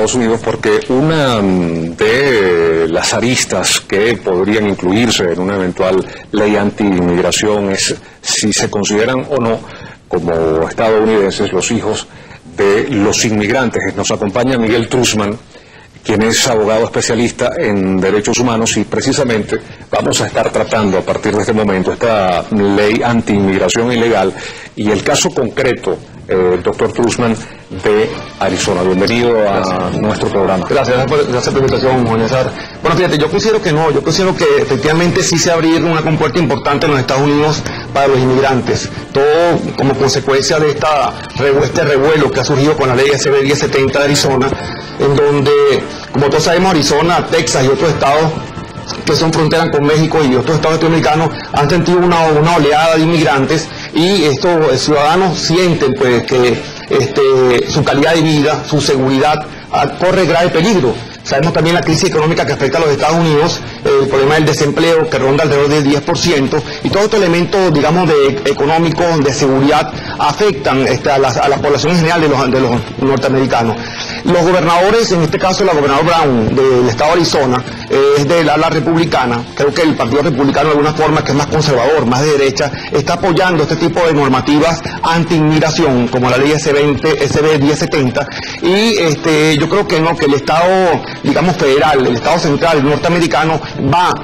Estados Unidos, porque una de las aristas que podrían incluirse en una eventual ley anti-inmigración es si se consideran o no como estadounidenses los hijos de los inmigrantes. Nos acompaña Miguel Truzman, quien es abogado especialista en derechos humanos, y precisamente vamos a estar tratando a partir de este momento esta ley anti-inmigración ilegal y el caso concreto, doctor Truzman, de Arizona. Bienvenido a nuestro programa. Gracias por la invitación, Juan César. Bueno, fíjate, yo considero que no, yo considero que efectivamente sí se abrir una compuerta importante en los Estados Unidos para los inmigrantes. Todo como consecuencia de este revuelo que ha surgido con la ley SB 1070 de Arizona, en donde, como todos sabemos, Arizona, Texas y otros estados que son fronteras con México y otros estados latinoamericanos han sentido una oleada de inmigrantes, y estos ciudadanos sienten pues que su calidad de vida, su seguridad corre grave peligro. Sabemos también la crisis económica que afecta a los Estados Unidos, el problema del desempleo que ronda alrededor del 10%, y todos estos elementos, digamos, económicos, de seguridad, afectan a la población en general de los norteamericanos. Los gobernadores, en este caso la gobernadora Brown del estado de Arizona, es del ala republicana. Creo que el Partido Republicano, de alguna forma, que es más conservador, más de derecha, está apoyando este tipo de normativas anti-inmigración, como la ley SB 1070, y yo creo que no, que el Estado, digamos, federal, el Estado central norteamericano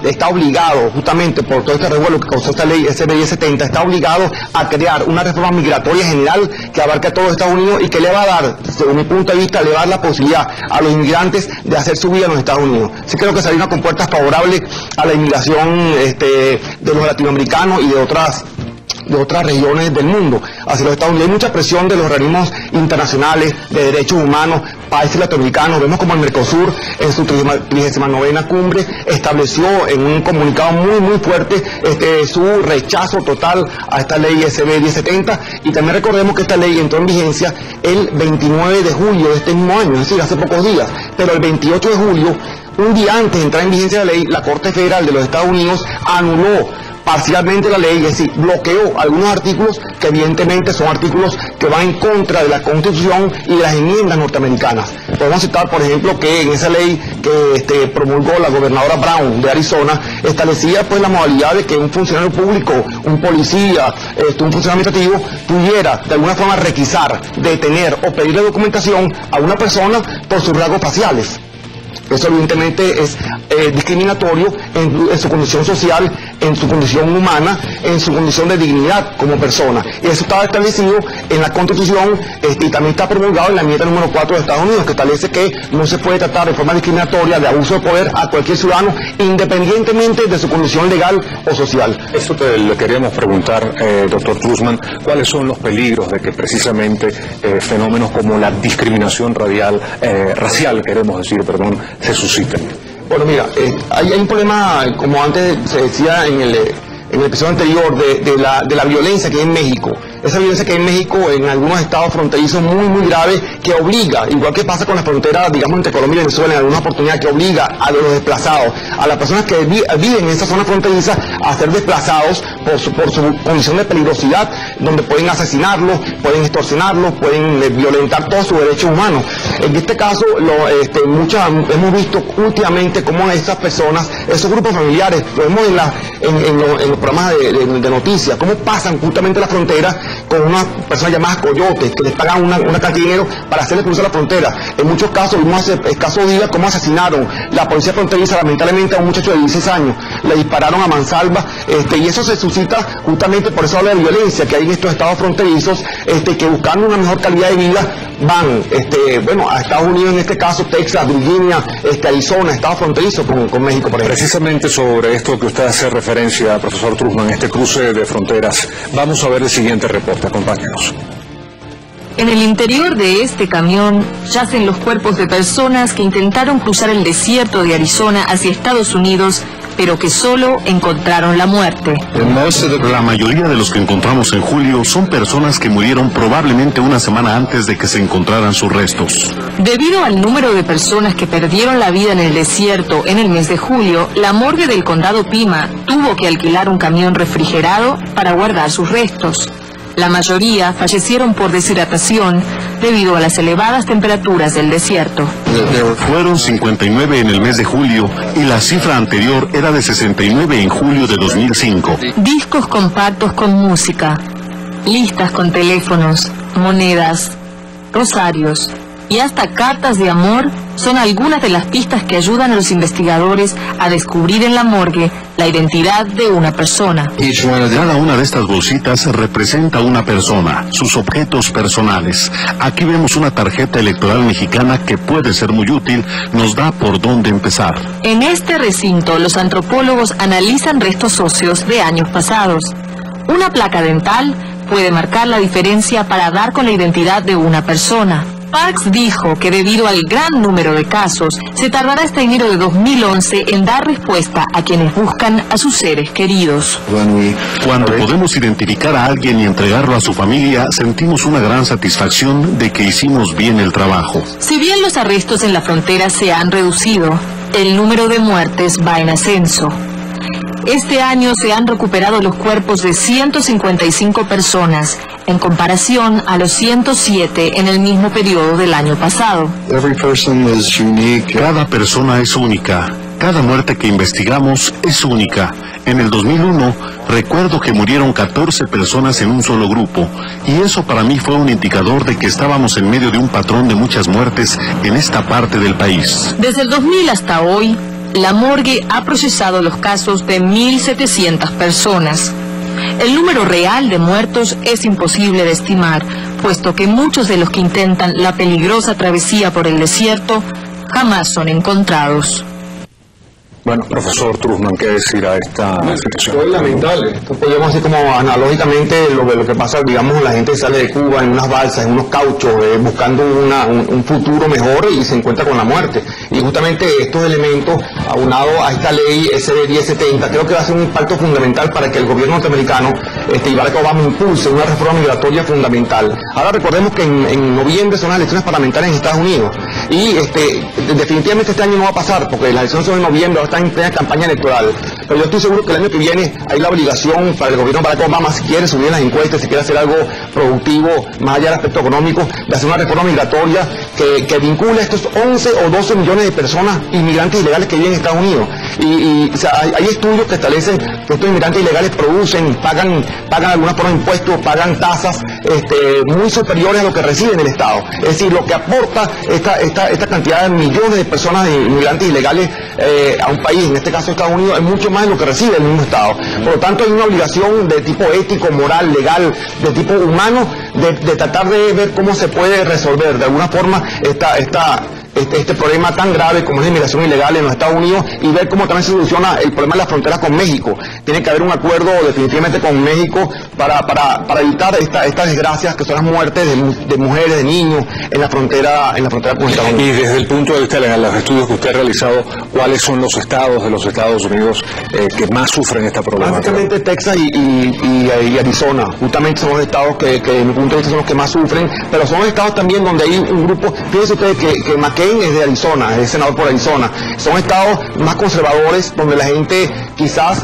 está obligado, justamente por todo este revuelo que causó esta ley SB 1070, está obligado a crear una reforma migratoria general que abarque a todo Estados Unidos y que le va a dar, según mi punto de vista, le va a dar la posibilidad a los inmigrantes de hacer su vida en los Estados Unidos. Sí creo que una compuerta favorable a la inmigración de los latinoamericanos y de otras regiones del mundo hacia los Estados Unidos. Hay mucha presión de los organismos internacionales de derechos humanos, países latinoamericanos. Vemos como el Mercosur, en su 39ª cumbre, estableció en un comunicado muy fuerte su rechazo total a esta ley SB 1070, y también recordemos que esta ley entró en vigencia el 29 de julio de este mismo año, es decir, hace pocos días, pero el 28 de julio, un día antes de entrar en vigencia la ley, la Corte Federal de los Estados Unidos anuló parcialmente la ley, es decir, bloqueó algunos artículos que evidentemente son artículos que van en contra de la Constitución y de las enmiendas norteamericanas. Podemos citar, por ejemplo, que en esa ley que promulgó la gobernadora Brown de Arizona, establecía pues la modalidad de que un funcionario público, un policía, un funcionario administrativo, pudiera de alguna forma requisar, detener o pedirle documentación a una persona por sus rasgos faciales. Eso evidentemente es discriminatorio en su condición social, en su condición humana, en su condición de dignidad como persona. Y eso está establecido en la Constitución, y también está promulgado en la enmienda número 4 de Estados Unidos, que establece que no se puede tratar de forma discriminatoria de abuso de poder a cualquier ciudadano, independientemente de su condición legal o social. Esto le queríamos preguntar, doctor Truzman, ¿cuáles son los peligros de que precisamente fenómenos como la discriminación racial, queremos decir, se susciten? Bueno, mira, hay un problema, como antes se decía en el episodio anterior, de la violencia que hay en México. Esa violencia que hay en México, en algunos estados fronterizos muy grave, que obliga, igual que pasa con la frontera, digamos, entre Colombia y Venezuela, en alguna oportunidad, que obliga a los desplazados, a las personas que viven en esa zona fronteriza, a ser desplazados por su condición de peligrosidad, donde pueden asesinarlos, pueden extorsionarlos, pueden violentar todos sus derechos humanos. En este caso, hemos visto últimamente cómo esas personas, esos grupos familiares, lo vemos en los programas de noticias, cómo pasan justamente la frontera con unas personas llamadas coyotes, que les pagan una cantidad de dinero para hacerles cruzar la frontera. En muchos casos, vimos hace escasos días cómo asesinaron la policía fronteriza lamentablemente a un muchacho de 16 años, le dispararon a mansalva, y eso se suscita justamente por esa ola de violencia que hay en estos estados fronterizos, que buscando una mejor calidad de vida van, a Estados Unidos, en este caso Texas, Virginia, Arizona, estados fronterizos con México, por ejemplo. Precisamente sobre esto que usted hace referencia, profesor Truzman, este cruce de fronteras, vamos a ver el siguiente reporte, acompáñenos. En el interior de este camión yacen los cuerpos de personas que intentaron cruzar el desierto de Arizona hacia Estados Unidos, pero que solo encontraron la muerte. La mayoría de los que encontramos en julio son personas que murieron probablemente una semana antes de que se encontraran sus restos. Debido al número de personas que perdieron la vida en el desierto en el mes de julio, la morgue del condado Pima tuvo que alquilar un camión refrigerado para guardar sus restos. La mayoría fallecieron por deshidratación debido a las elevadas temperaturas del desierto. Fueron 59 en el mes de julio y la cifra anterior era de 69 en julio de 2005. Discos compactos con música, listas con teléfonos, monedas, rosarios y hasta cartas de amor son algunas de las pistas que ayudan a los investigadores a descubrir en la morgue la identidad de una persona. Cada una de estas bolsitas representa a una persona, sus objetos personales. Aquí vemos una tarjeta electoral mexicana que puede ser muy útil, nos da por dónde empezar. En este recinto, los antropólogos analizan restos óseos de años pasados. Una placa dental puede marcar la diferencia para dar con la identidad de una persona. Parks dijo que debido al gran número de casos, se tardará hasta enero de 2011 en dar respuesta a quienes buscan a sus seres queridos. Cuando podemos identificar a alguien y entregarlo a su familia, sentimos una gran satisfacción de que hicimos bien el trabajo. Si bien los arrestos en la frontera se han reducido, el número de muertes va en ascenso. Este año se han recuperado los cuerpos de 155 personas, en comparación a los 107 en el mismo periodo del año pasado. Cada persona es única. Cada muerte que investigamos es única. En el 2001, recuerdo que murieron 14 personas en un solo grupo, y eso para mí fue un indicador de que estábamos en medio de un patrón de muchas muertes en esta parte del país. Desde el 2000 hasta hoy, la morgue ha procesado los casos de 1.700 personas. El número real de muertos es imposible de estimar, puesto que muchos de los que intentan la peligrosa travesía por el desierto jamás son encontrados. Bueno, profesor Truzman, ¿qué decir a esta situación? Es lamentable. Esto podríamos decir como analógicamente lo que pasa, digamos, la gente sale de Cuba en unas balsas, en unos cauchos, buscando un futuro mejor y se encuentra con la muerte. Y justamente estos elementos, aunados a esta ley SB 1070, creo que va a ser un impacto fundamental para que el gobierno norteamericano y Barack Obama impulse una reforma migratoria fundamental. Ahora recordemos que en noviembre son las elecciones parlamentarias en Estados Unidos y definitivamente este año no va a pasar porque las elecciones son en noviembre, está en plena campaña electoral, pero yo estoy seguro que el año que viene hay la obligación para el gobierno Barack Obama, si quiere subir las encuestas, si quiere hacer algo productivo, más allá del aspecto económico, de hacer una reforma migratoria que vincule a estos 11 o 12 millones de personas inmigrantes ilegales que viven en Estados Unidos. O sea, hay estudios que establecen que estos inmigrantes ilegales producen, pagan alguna forma de impuestos, pagan tasas muy superiores a lo que recibe el Estado. Es decir, lo que aporta esta cantidad de millones de personas de inmigrantes ilegales a un país, en este caso Estados Unidos, es mucho más de lo que recibe el mismo Estado. Por lo tanto, hay una obligación de tipo ético, moral, legal, de tipo humano, de tratar de ver cómo se puede resolver de alguna forma este problema tan grave como es la inmigración ilegal en los Estados Unidos y ver cómo también se soluciona el problema de las fronteras con México. Tiene que haber un acuerdo definitivamente con México para evitar estas desgracias que son las muertes de mujeres, de niños en la frontera con Estados Unidos. Y desde el punto de vista legal, los estudios que usted ha realizado, ¿cuáles son los estados de los Estados Unidos que más sufren esta problemática? Básicamente Texas y Arizona, justamente son los estados que desde mi punto de vista son los que más sufren, pero son estados también donde hay un grupo, fíjense ustedes que McCain es de Arizona, es senador por Arizona, son estados más conservadores donde la gente quizás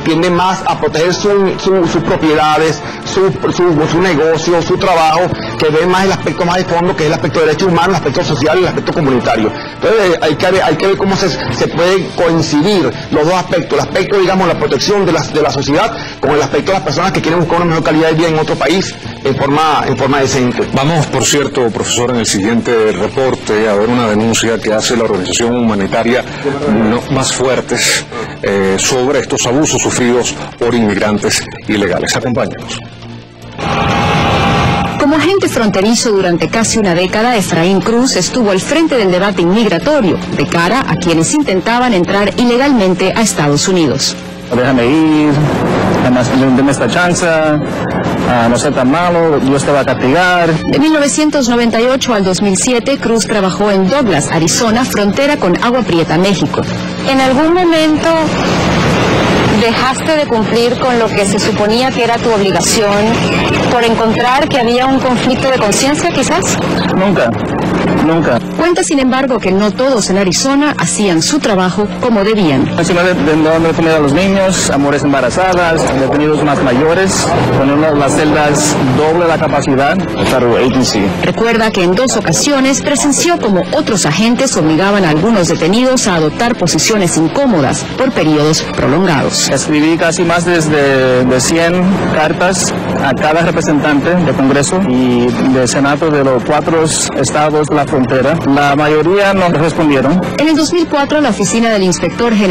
tiende más a proteger sus propiedades, su negocio, su trabajo, que ve más el aspecto más de fondo, que es el aspecto de derechos humanos, el aspecto social y el aspecto comunitario. Entonces hay que ver cómo se pueden coincidir los dos aspectos, el aspecto, digamos, la protección de la sociedad con el aspecto de las personas que quieren buscar una mejor calidad de vida en otro país en forma decente. Vamos, por cierto, profesor, en el siguiente reporte a ver una denuncia que hace la organización humanitaria Más Fuertes sobre estos abusos sufridos por inmigrantes ilegales. Acompáñanos. Como agente fronterizo durante casi una década, Efraín Cruz estuvo al frente del debate inmigratorio de cara a quienes intentaban entrar ilegalmente a Estados Unidos. Déjame ir, dame esta chance, no sea tan malo, Dios te va a castigar. De 1998 al 2007, Cruz trabajó en Douglas, Arizona, frontera con Agua Prieta, México. ¿En algún momento dejaste de cumplir con lo que se suponía que era tu obligación por encontrar que había un conflicto de conciencia, quizás? Nunca. Nunca. Cuenta, sin embargo, que no todos en Arizona hacían su trabajo como debían. Encima de darle comida a los niños, a mujeres embarazadas, detenidos más mayores, poner las celdas doble la capacidad. Federal Agency. Recuerda que en 2 ocasiones presenció como otros agentes obligaban a algunos detenidos a adoptar posiciones incómodas por periodos prolongados. Escribí casi más de 100 cartas a cada representante de Congreso y de Senado de los 4 estados de la frontera. La mayoría no respondieron. En el 2004, la oficina del inspector general